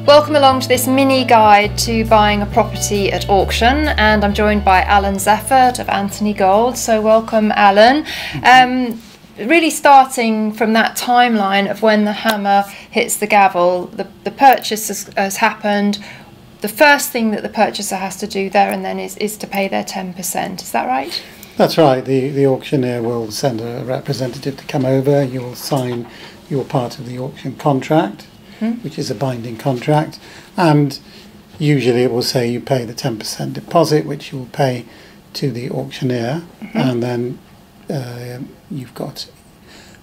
Welcome along to this mini guide to buying a property at auction, and I'm joined by Alan Zeffertt of Anthony Gold. So welcome, Alan. Really starting from that timeline of when the hammer hits the gavel, the purchase has happened. The first thing that the purchaser has to do there and then is to pay their 10%. Is that right? That's right. The auctioneer will send a representative to come over. You will sign your part of the auction contract, which is a binding contract, and usually it will say you pay the 10% deposit, which you will pay to the auctioneer, and then you've got,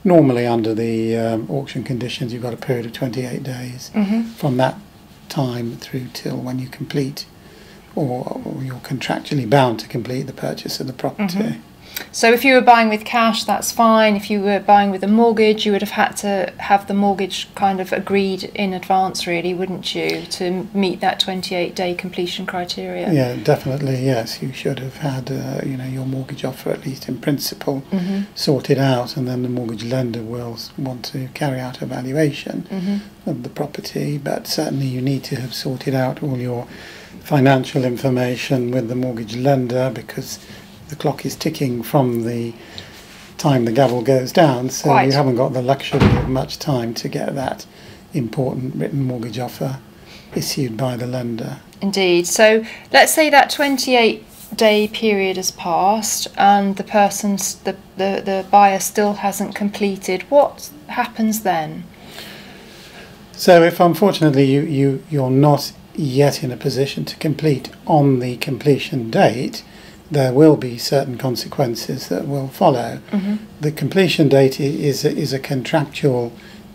normally under the auction conditions, you've got a period of 28 days from that time through till when you complete, or you're contractually bound to complete the purchase of the property. So if you were buying with cash, that's fine. If you were buying with a mortgage, you would have had to have the mortgage kind of agreed in advance, really, wouldn't you, to meet that 28-day completion criteria? Yeah, definitely, yes. You should have had your mortgage offer, at least in principle, sorted out, and then the mortgage lender will want to carry out a valuation of the property. But certainly you need to have sorted out all your financial information with the mortgage lender, because the clock is ticking from the time the gavel goes down, so you haven't got the luxury of much time to get that important written mortgage offer issued by the lender. Indeed. So let's say that 28-day period has passed and the buyer still hasn't completed. What happens then? So if unfortunately you're not yet in a position to complete on the completion date, there will be certain consequences that will follow. The completion date is a contractual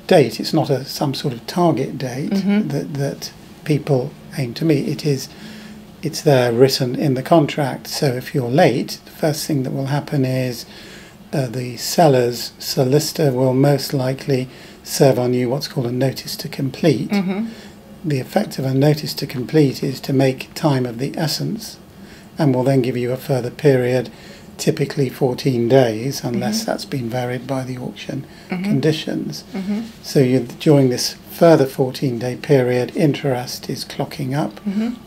date. It's not some sort of target date that people aim to meet. It's there written in the contract. So if you're late, the first thing that will happen is the seller's solicitor will most likely serve on you what's called a notice to complete. The effect of a notice to complete is to make time of the essence, and will then give you a further period, typically 14 days, unless that's been varied by the auction conditions. So during this further 14-day period, interest is clocking up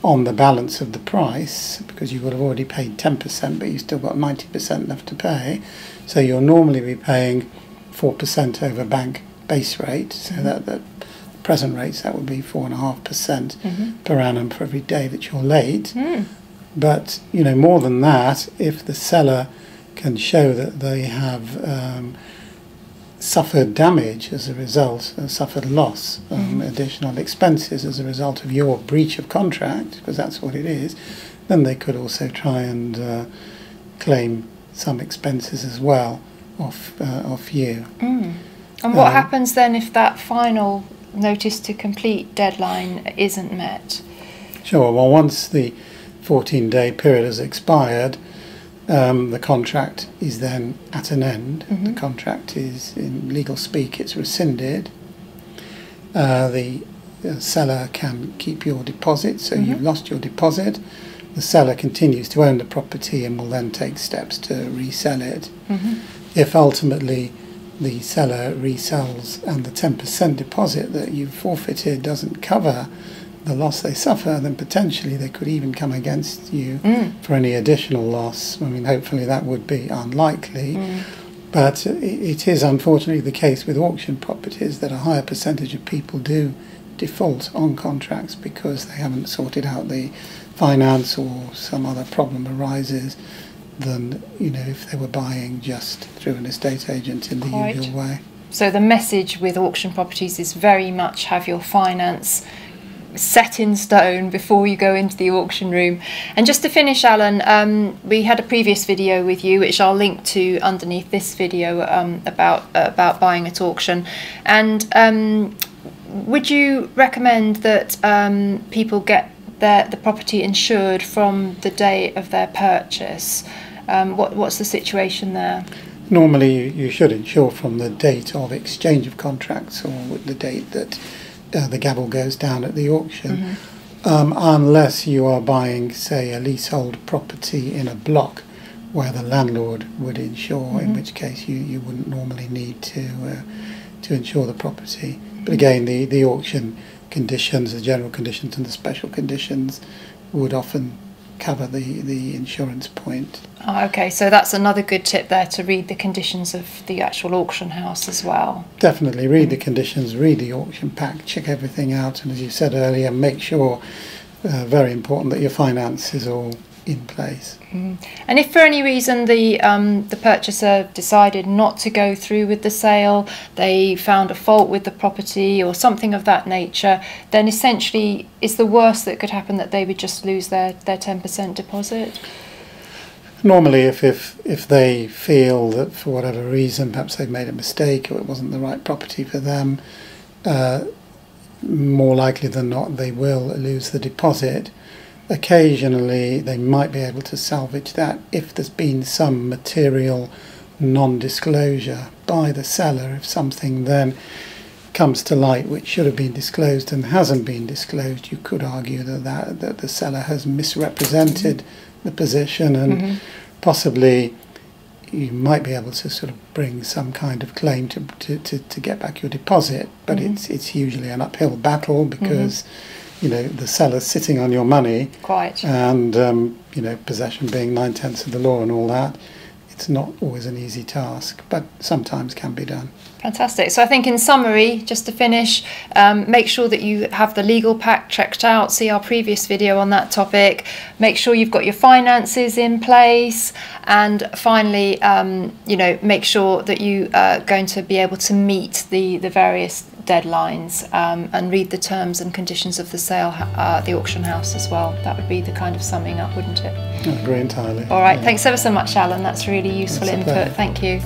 on the balance of the price, because you would have already paid 10%, but you've still got 90% left to pay. So you'll normally be paying 4% over bank base rate, so that present rates, that would be 4.5% per annum for every day that you're late. But more than that, if the seller can show that they have suffered damage as a result, suffered loss, additional expenses as a result of your breach of contract, because that's what it is, then they could also try and claim some expenses as well off you. And what happens then if that final notice to complete deadline isn't met? Sure. Well, once the 14-day period has expired, the contract is then at an end. The contract is, in legal speak, it's rescinded. The seller can keep your deposit, so you've lost your deposit. The seller continues to own the property and will then take steps to resell it. If ultimately the seller resells and the 10% deposit that you've forfeited doesn't cover the loss they suffer, then potentially they could even come against you for any additional loss. I mean, hopefully that would be unlikely, but it is unfortunately the case with auction properties that a higher percentage of people do default on contracts because they haven't sorted out the finance, or some other problem arises, than if they were buying just through an estate agent in the usual way. So the message with auction properties is very much have your finance set in stone before you go into the auction room. And just to finish, Alan, we had a previous video with you, which I'll link to underneath this video, about buying at auction. And would you recommend that people get the property insured from the day of their purchase? What's the situation there? Normally you should insure from the date of exchange of contracts, or the date that the gavel goes down at the auction, unless you are buying, say, a leasehold property in a block where the landlord would insure, in which case you wouldn't normally need to insure the property. But again, the auction conditions, the general conditions and the special conditions would often cover the insurance point. Oh, okay, so that's another good tip there, to read the conditions of the actual auction house as well. Definitely read the conditions, read the auction pack, check everything out, and as you said earlier, make sure, very important, that your finance is all in place. And if for any reason the purchaser decided not to go through with the sale, they found a fault with the property or something of that nature, then essentially is the worst that could happen that they would just lose their 10% deposit? Normally, if they feel that for whatever reason, perhaps they've made a mistake or it wasn't the right property for them, more likely than not they will lose the deposit. Occasionally they might be able to salvage that if there's been some material non-disclosure by the seller. If something then comes to light which should have been disclosed and hasn't been disclosed, you could argue that the seller has misrepresented the position, and possibly you might be able to sort of bring some kind of claim to get back your deposit, but it's usually an uphill battle because you know the seller's sitting on your money, quite, and you know, possession being 9/10 of the law and all that. It's not always an easy task, but sometimes can be done. Fantastic. So I think in summary, just to finish, make sure that you have the legal pack checked out. See our previous video on that topic. Make sure you've got your finances in place, and finally, you know, make sure that you are going to be able to meet the various deadlines, and read the terms and conditions of the sale, the auction house as well. That would be the kind of summing up, wouldn't it? I agree entirely. All right. Thanks ever so much, Alan. That's really useful input. Pleasure. Thank you.